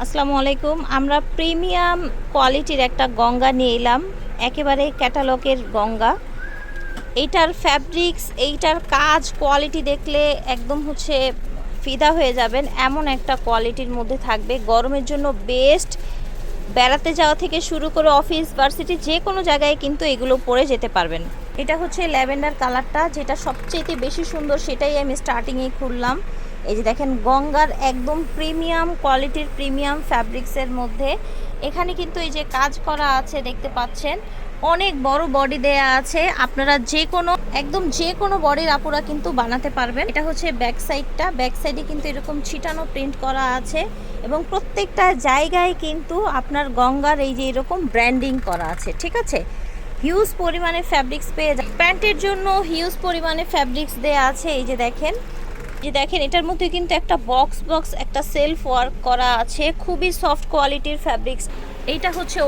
আসসালামু আলাইকুম। আমরা প্রিমিয়াম কোয়ালিটির একটা গঙ্গা নিয়ে এলাম, একেবারে ক্যাটালগের গঙ্গা। এইটার ফ্যাব্রিক্স, এইটার কাজ, কোয়ালিটি দেখলে একদম ফিদা হয়ে যাবেন। এমন একটা কোয়ালিটির মধ্যে থাকবে, গরমের জন্য বেস্ট। বেড়াতে যাওয়া থেকে শুরু করে অফিস, ভার্সিটি, যে কোনো জায়গায় কিন্তু এগুলো পরে যেতে পারবেন। এটা হচ্ছে ল্যাভেন্ডার কালারটা, যেটা সবচেয়ে বেশি সুন্দর, সেটাই আমি স্টার্টিংয়ে খুললাম। এই যে দেখেন, গঙ্গার একদম প্রিমিয়াম কোয়ালিটির প্রিমিয়াম ফ্যাব্রিক্সের মধ্যে এখানে কিন্তু এই যে কাজ করা আছে দেখতে পাচ্ছেন। অনেক বড় বডি দেয়া আছে, আপনারা যে কোনো বডির আপুরা কিন্তু বানাতে পারবেন। এটা হচ্ছে ব্যাক সাইডটা, ব্যাক সাইডে কিন্তু এরকম ছিটানো প্রিন্ট করা আছে এবং প্রত্যেকটা জায়গায় কিন্তু আপনার গঙ্গার এই যে এরকম ব্র্যান্ডিং করা আছে, ঠিক আছে। হিউজ পরিমাণে ফ্যাব্রিক্স পেয়ে যায়, প্যান্টের জন্য হিউজ পরিমাণে ফ্যাব্রিক্স দেয়া আছে। এই যে দেখেন, এটার মধ্যে কিন্তু একটা বক্স একটা সেলফ ওয়ার্ক করা আছে, খুবই সফট কোয়ালিটির ফ্যাব্রিক্স। এইটা হচ্ছে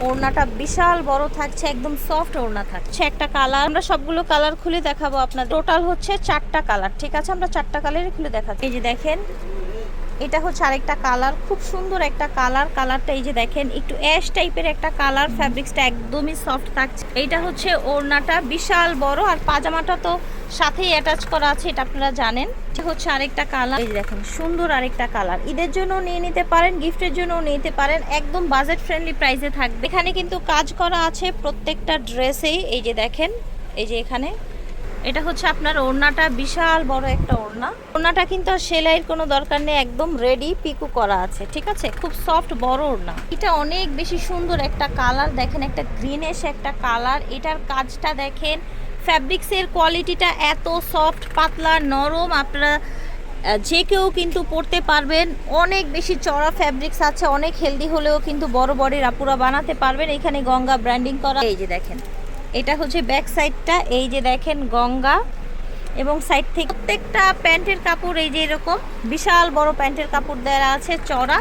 ওড়নাটা বিশাল বড় থাকছে, একদম সফট ওড়না থাকছে। একটা কালার, আমরা সবগুলো কালার খুলে দেখাবো আপনাদের। টোটাল হচ্ছে 4টা কালার, ঠিক আছে, আমরা 4টা কালারই খুলে দেখাচ্ছি। এই যে দেখেন, এটা হচ্ছে আরেকটা কালার, খুব সুন্দর একটা কালারটা এই যে দেখেন, একটু অ্যাশ টাইপের একটা কালার। ফ্যাব্রিক্সটা একদমই সফট থাকছে। এইটা হচ্ছে ওড়নাটা বিশাল বড়, আর পাজামাটা তো সাথেই অ্যাটাচ করা আছে, এটা আপনারা জানেন। এটা হচ্ছে আরেকটা কালার, এই যে দেখেন, সুন্দর আরেকটা কালার। ঈদের জন্য নিয়ে নিতে পারেন, গিফটের জন্য নিতে পারেন, একদম বাজেট ফ্রেন্ডলি প্রাইসে থাকবে। এখানে কিন্তু কাজ করা আছে প্রত্যেকটা ড্রেসেই। এই যে দেখেন, এই যে এখানে এটা হচ্ছে আপনার ওড়নাটা, বিশাল বড় একটা ওড়নাটা কিন্তু আর সেলাইয়ের কোনো দরকার নেই, একদম রেডি পিকু করা আছে, ঠিক আছে। খুব সফট বড় ওড়না। এটা অনেক বেশি সুন্দর একটা কালার, দেখেন একটা গ্রিনিশ একটা কালার। এটার কাজটা দেখেন, ফ্যাব্রিক্সের কোয়ালিটিটা এত সফট, পাতলা, নরম, আপনারা যে কেউ কিন্তু পরতে পারবেন। অনেক বেশি চড়া ফ্যাব্রিক্স আছে, অনেক হেলদি হলেও কিন্তু বড় বডির আপুরা বানাতে পারবেন। এখানে গঙ্গা ব্র্যান্ডিং করা। এই যে দেখেন, এটা হচ্ছে ব্যাক সাইডটা, এই যে দেখেন গঙ্গা, এবং সাইড থেকে প্রত্যেকটা প্যান্টের কাপড় এই যে এরকম বিশাল বড় প্যান্টের কাপড় দেওয়া আছে, চড়া,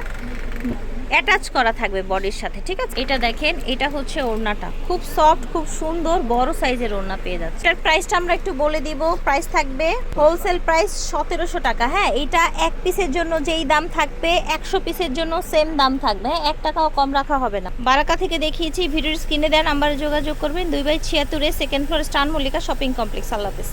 অ্যাটাচ করা থাকবে বডির সাথে, ঠিক আছে। এটা দেখেন, এটা হচ্ছে ওড়নাটা, খুব সফট, খুব সুন্দর বড় সাইজের ওড়না পেয়ে যাচ্ছে। এটার প্রাইসটা আমরা একটু বলে দিব। প্রাইস থাকবে হোলসেল প্রাইস 1700 টাকা। হ্যাঁ, এটা এক পিসের জন্য যেই দাম থাকবে, 100 পিসের জন্য সেম দাম থাকবে। হ্যাঁ, 1 টাকাও কম রাখা হবে না। বারাকা থেকে দেখিয়েছি, ভিডিওর স্ক্রিনে দেন নাম্বারে যোগাযোগ করবেন। 2/76 সেকেন্ড ফ্লোর, স্টান মল্লিকা শপিং কমপ্লেক্স। আল্লাহ হাফেজ।